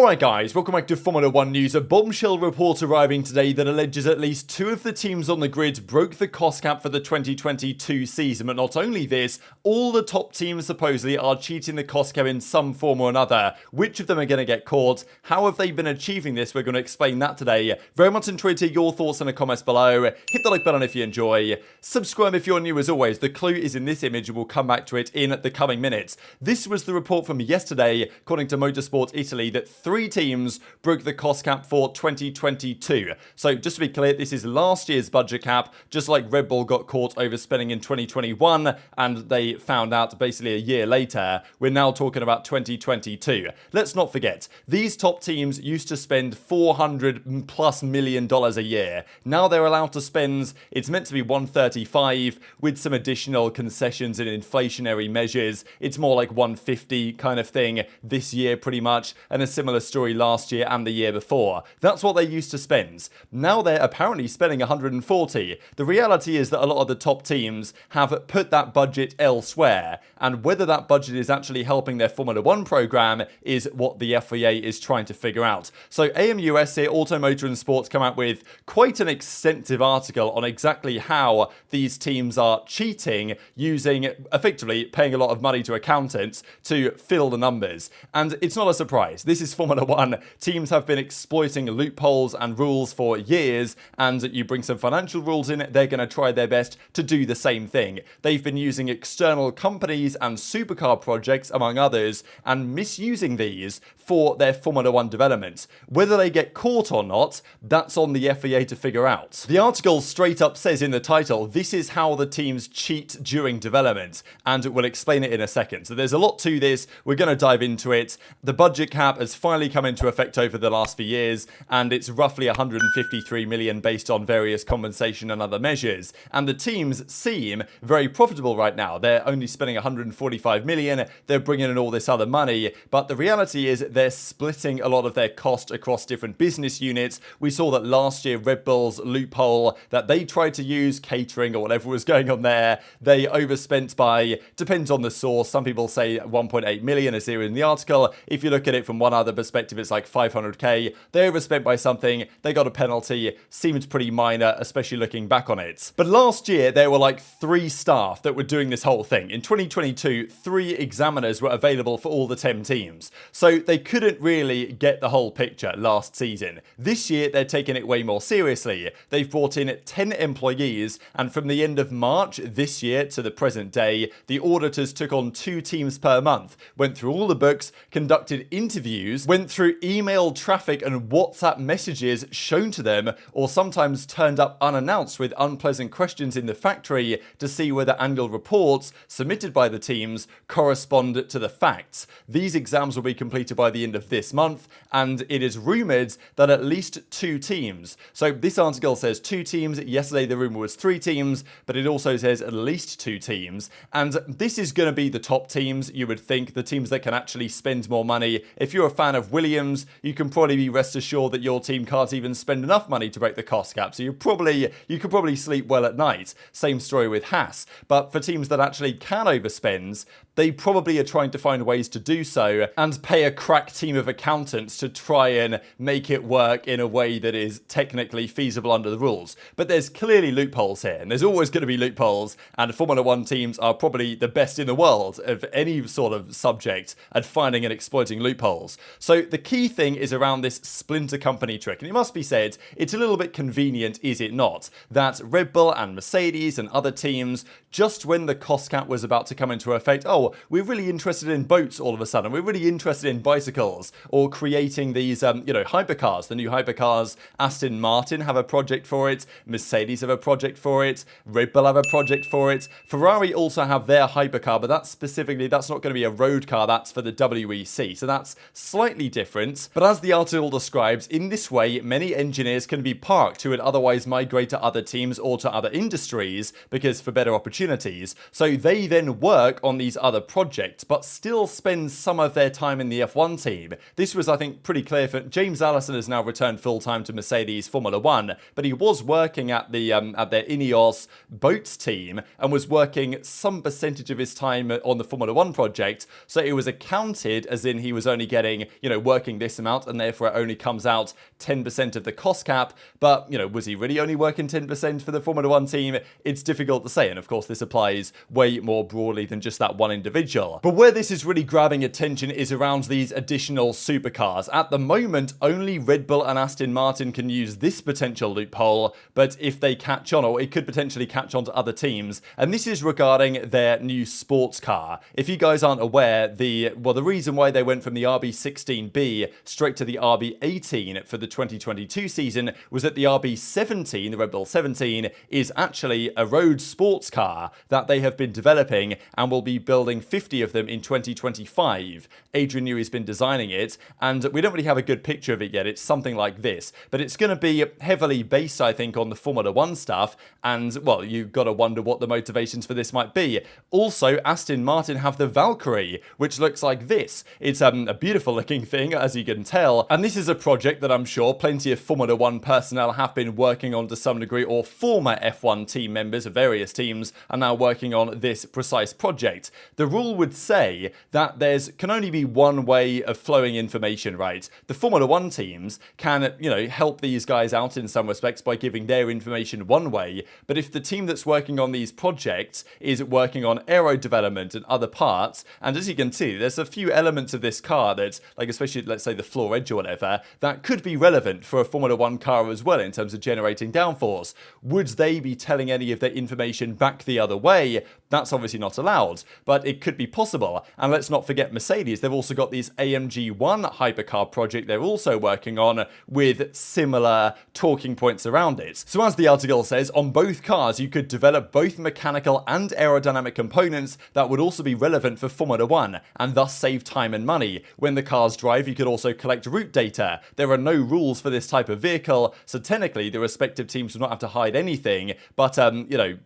Alright guys, welcome back to Formula 1 news. A bombshell report arriving today that alleges at least two of the teams on the grid broke the cost cap for the 2022 season. But not only this, all the top teams supposedly are cheating the cost cap in some form or another. Which of them are going to get caught? How have they been achieving this? We're going to explain that today. Very much enjoyed to hear your thoughts in the comments below. Hit the like button if you enjoy. Subscribe if you're new as always. The clue is in this image and we'll come back to it in the coming minutes. This was the report from yesterday, according to Motorsport Italy, that three teams broke the cost cap for 2022. So just to be clear, this is last year's budget cap, just like Red Bull got caught overspending in 2021 and they found out basically a year later. We're now talking about 2022. Let's not forget, these top teams used to spend $400+ million a year. Now they're allowed to spend, it's meant to be 135 with some additional concessions and inflationary measures. It's more like 150 kind of thing this year pretty much, and a similar story last year and the year before. That's what they used to spend. Now they're apparently spending 140. The reality is that a lot of the top teams have put that budget elsewhere, and whether that budget is actually helping their Formula 1 program is what the FIA is trying to figure out. So AMUS here, Auto, Motor and Sports, come out with quite an extensive article on exactly how these teams are cheating using, effectively, paying a lot of money to accountants to fill the numbers. And it's not a surprise. This is Formula 1. Teams have been exploiting loopholes and rules for years, and you bring some financial rules in, they're going to try their best to do the same thing. They've been using external companies and supercar projects, among others, and misusing these for their Formula 1 development. Whether they get caught or not, that's on the FIA to figure out. The article straight up says in the title, this is how the teams cheat during development, and we'll explain it in a second. So there's a lot to this. We're going to dive into it. The budget cap has finally come into effect over the last few years, and it's roughly 153 million based on various compensation and other measures. And the teams seem very profitable right now. They're only spending 145 million. They're bringing in all this other money, but the reality is they're splitting a lot of their cost across different business units. We saw that last year, Red Bull's loophole that they tried to use, catering or whatever was going on there, they overspent by, depends on the source. Some people say 1.8 million as here in the article. If you look at it from one other perspective, it's like 500k. They overspent by something. They got a penalty. Seems pretty minor, especially looking back on it. But last year, there were like 3 staff that were doing this whole thing. In 2022, 3 examiners were available for all the 10 teams. So they couldn't really get the whole picture last season. This year, they're taking it way more seriously. They've brought in 10 employees, and from the end of March this year to the present day, the auditors took on 2 teams per month, went through all the books, conducted interviews, went through email traffic and WhatsApp messages shown to them, or sometimes turned up unannounced with unpleasant questions in the factory to see whether annual reports submitted by the teams correspond to the facts. These exams will be completed by the end of this month, and it is rumoured that at least 2 teams. So this article says 2 teams. Yesterday the rumour was 3 teams, but it also says at least 2 teams. And this is going to be the top teams, you would think, the teams that can actually spend more money. If you're a fan of Williams, you can probably be rest assured that your team can't even spend enough money to break the cost cap. So you could probably sleep well at night. Same story with Haas. But for teams that actually can overspend, they probably are trying to find ways to do so and pay a crack team of accountants to try and make it work in a way that is technically feasible under the rules. But there's clearly loopholes here, and there's always going to be loopholes, and Formula 1 teams are probably the best in the world of any sort of subject at finding and exploiting loopholes. So the key thing is around this splinter company trick, and it must be said, it's a little bit convenient, is it not, that Red Bull and Mercedes and other teams, just when the cost cap was about to come into effect, oh, we're really interested in boats all of a sudden, we're really interested in bicycles, or creating these, hypercars, the new hypercars. Aston Martin have a project for it, Mercedes have a project for it, Red Bull have a project for it, Ferrari also have their hypercar, but that's not going to be a road car, that's for the WEC, so that's slightly different. But as the article describes, in this way, many engineers can be parked who would otherwise migrate to other teams or to other industries because for better opportunities. So they then work on these other projects, but still spend some of their time in the F1 team. This was, I think, pretty clear for James Allison has now returned full-time to Mercedes Formula 1, but he was working at the at their Ineos boats team and was working some percentage of his time on the Formula 1 project, so it was accounted as in he was only getting, working this amount, and therefore it only comes out 10% of the cost cap. But, was he really only working 10% for the Formula 1 team? It's difficult to say, and of course this applies way more broadly than just that one individual. But where this is really grabbing attention is around these additional supercars. At the moment, only Red Bull and Aston Martin can use this potential loophole, but if they catch on, or it could potentially catch on to other teams, and this is regarding their new sports car. If you guys aren't aware, the reason why they went from the RB16B straight to the RB18 for the 2022 season was that the RB17, the Red Bull 17, is actually a road sports car that they have been developing and will be building 50 of them in 2025. Adrian Newey's been designing it, and we don't really have a good picture of it yet. It's something like this, but it's going to be heavily based, I think, on the Formula 1 stuff, and, well, you've got to wonder what the motivations for this might be. Also, Aston Martin have the Valkyrie, which looks like this. It's a beautiful looking thing, as you can tell, and this is a project that I'm sure plenty of Formula 1 personnel have been working on to some degree, or former F1 team members of various teams are now working on this precise project. The rule would say that can only be one way of flowing information, right? The Formula 1 teams can, help these guys out in some respects by giving their information one way, but if the team that's working on these projects is working on aero development and other parts, and as you can see, there's a few elements of this car that, like especially, let's say, the floor edge or whatever, that could be relevant for a Formula 1 car as well in terms of generating downforce. Would they be telling any of their information back the other way? That's obviously not allowed, but it could be possible. And let's not forget Mercedes, they've also got this AMG 1 hypercar project they're also working on with similar talking points around it. So as the article says, on both cars you could develop both mechanical and aerodynamic components that would also be relevant for Formula 1 and thus save time and money. When the cars drive, you could also collect route data. There are no rules for this type of vehicle, so technically the respective teams will not have to hide anything, but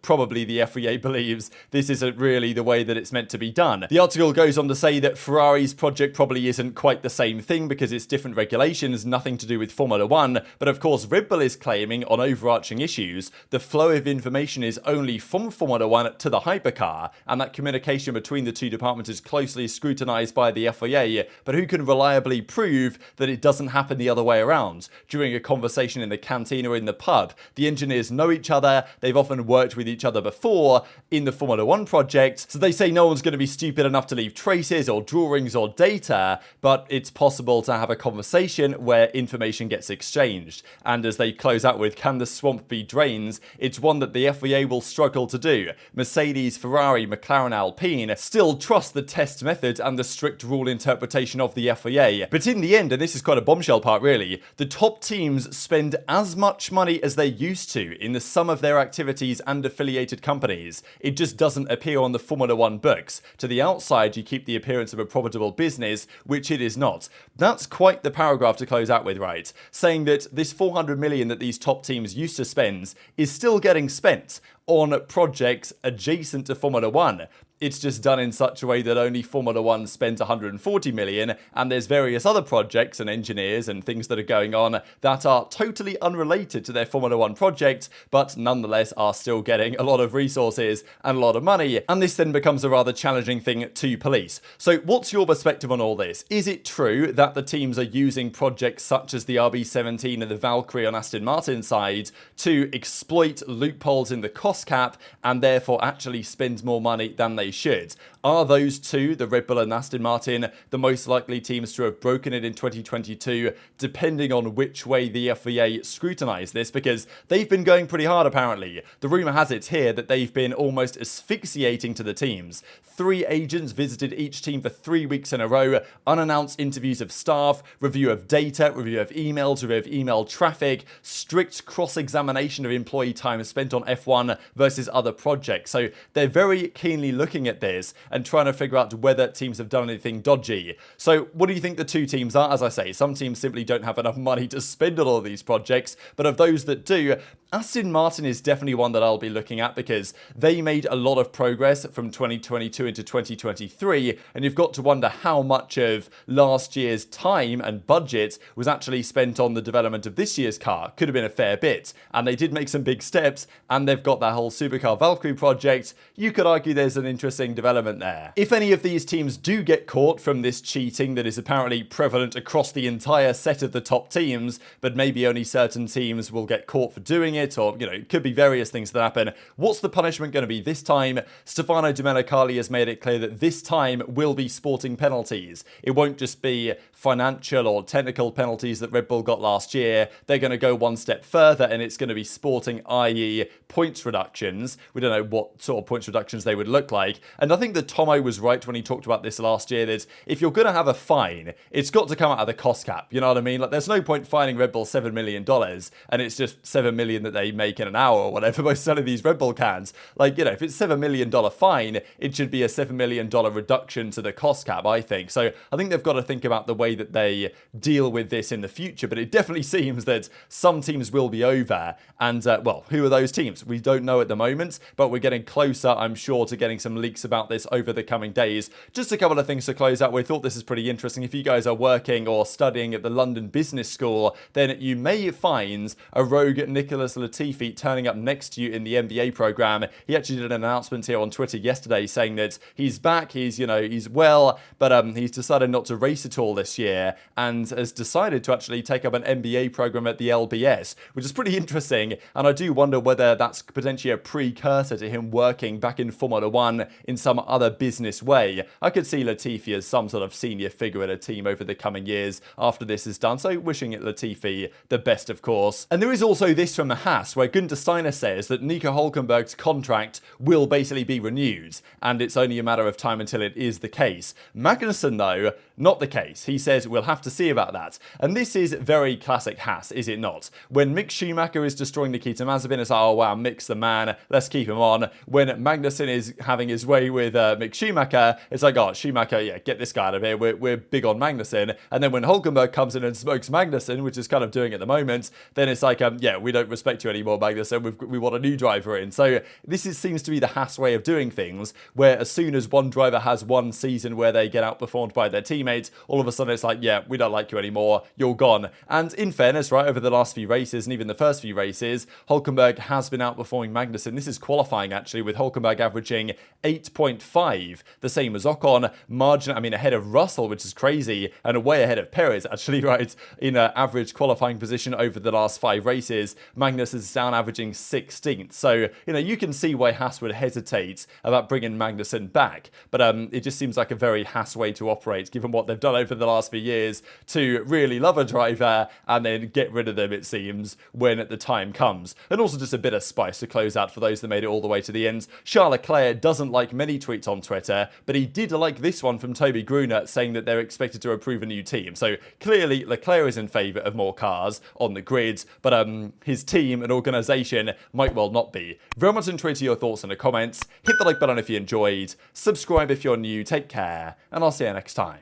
probably the FIA believes this isn't really the way that it's meant to be done. The article goes on to say that Ferrari's project probably isn't quite the same thing because it's different regulations, nothing to do with Formula 1, but of course Red Bull is claiming on overarching issues the flow of information is only from Formula 1 to the hypercar, and that communication between the two departments is closely scrutinised by the FIA, but who can reliably prove that it doesn't happen the other way around? During a conversation in the canteen or in the pub, the engineers know each other, they've often worked with each other before in the Formula 1 project, so they say no one's going to be stupid enough to leave traces or drawings or data, but it's possible to have a conversation where information gets exchanged. And as they close out with, can the swamp be drains? It's one that the FIA will struggle to do. Mercedes, Ferrari, McLaren, Alpine still trust the test method and the strict rule interpretation of the FIA. But in the end, and this is quite a bombshell part really, the top teams spend as much money as they used to in the sum of their activities and affiliated companies. It just doesn't appear on the Formula 1 books. To the outside, you keep the appearance of a profitable business, which it is not. That's quite the paragraph to close out with, right? Saying that this 400 million that these top teams used to spend is still getting spent on projects adjacent to Formula 1. It's just done in such a way that only Formula 1 spends 140 million, and there's various other projects and engineers and things that are going on that are totally unrelated to their Formula 1 project, but nonetheless are still getting a lot of resources and a lot of money, and this then becomes a rather challenging thing to police. So what's your perspective on all this? Is it true that the teams are using projects such as the RB17 and the Valkyrie on Aston Martin's side to exploit loopholes in the cost cap and therefore actually spend more money than they should? Are those two, the Red Bull and Aston Martin, the most likely teams to have broken it in 2022, depending on which way the FIA scrutinise this? Because they've been going pretty hard apparently. The rumour has it here that they've been almost asphyxiating to the teams. 3 agents visited each team for 3 weeks in a row, unannounced interviews of staff, review of data, review of emails, review of email traffic, strict cross-examination of employee time spent on F1 versus other projects. So they're very keenly looking looking at this and trying to figure out whether teams have done anything dodgy. So what do you think the two teams are? As I say, some teams simply don't have enough money to spend on all of these projects, but of those that do, Aston Martin is definitely one that I'll be looking at because they made a lot of progress from 2022 into 2023, and you've got to wonder how much of last year's time and budget was actually spent on the development of this year's car. Could have been a fair bit, and they did make some big steps, and they've got that whole supercar Valkyrie project. You could argue there's an interesting development there. If any of these teams do get caught from this cheating that is apparently prevalent across the entire set of the top teams, but maybe only certain teams will get caught for doing it, or, it could be various things that happen. What's the punishment going to be this time? Stefano Domenicali has made it clear that this time will be sporting penalties. It won't just be financial or technical penalties that Red Bull got last year. They're going to go one step further, and it's going to be sporting, i.e. points reductions. We don't know what sort of points reductions they would look like. And I think that Tomo was right when he talked about this last year, that if you're going to have a fine, it's got to come out of the cost cap. You know what I mean? Like, there's no point fining Red Bull $7 million, and it's just $7 million that they make in an hour or whatever by selling these Red Bull cans. Like, if it's $7 million fine, it should be a $7 million reduction to the cost cap, I think. So I think they've got to think about the way that they deal with this in the future, but it definitely seems that some teams will be over, and well, who are those teams? We don't know at the moment, but we're getting closer, I'm sure, to getting some leaks about this over the coming days. Just a couple of things to close out. We thought this is pretty interesting. If you guys are working or studying at the London Business School, then you may find a rogue Nicholas Latifi turning up next to you in the MBA program. He actually did an announcement here on Twitter yesterday saying that he's back, he's well, but he's decided not to race at all this year, and has decided to actually take up an MBA program at the LBS, which is pretty interesting, and I do wonder whether that's potentially a precursor to him working back in Formula 1 in some other business way. I could see Latifi as some sort of senior figure at a team over the coming years after this is done, so wishing Latifi the best, of course. And there is also this from the Haas, where Günther Steiner says that Nico Hülkenberg's contract will basically be renewed, and it's only a matter of time until it is the case. Magnussen, though, not the case. He says we'll have to see about that. And this is very classic Haas, is it not? When Mick Schumacher is destroying Nikita Mazepin, it's like, oh wow, Mick's the man, let's keep him on. When Magnussen is having his way with Mick Schumacher, it's like, oh, Schumacher, yeah, get this guy out of here, we're big on Magnussen. And then when Hülkenberg comes in and smokes Magnussen, which is kind of doing at the moment, then it's like, yeah, we don't respect you anymore, Magnussen, we want a new driver in. So this seems to be the Haas way of doing things, where as soon as one driver has one season where they get outperformed by their teammates, all of a sudden it's like, yeah, we don't like you anymore, you're gone. And in fairness, right, over the last few races, and even the first few races, Hülkenberg has been outperforming Magnussen. This is qualifying, actually, with Hülkenberg averaging 8.5, the same as Ocon, ahead of Russell, which is crazy, and way ahead of Perez, actually, right, in an average qualifying position over the last 5 races. Magnussen is down averaging 16th. So, you can see why Haas would hesitate about bringing Magnussen back, but it just seems like a very Haas way to operate, given what they've done over the last few years to really love a driver and then get rid of them, it seems, when the time comes. And also just a bit of spice to close out for those that made it all the way to the end. Charles Leclerc doesn't like many tweets on Twitter, but he did like this one from Toby Gruner saying that they're expected to approve a new team. So clearly Leclerc is in favour of more cars on the grid, but his team and organisation might well not be. Very much enjoyed your thoughts in the comments. Hit the like button if you enjoyed. Subscribe if you're new. Take care, and I'll see you next time.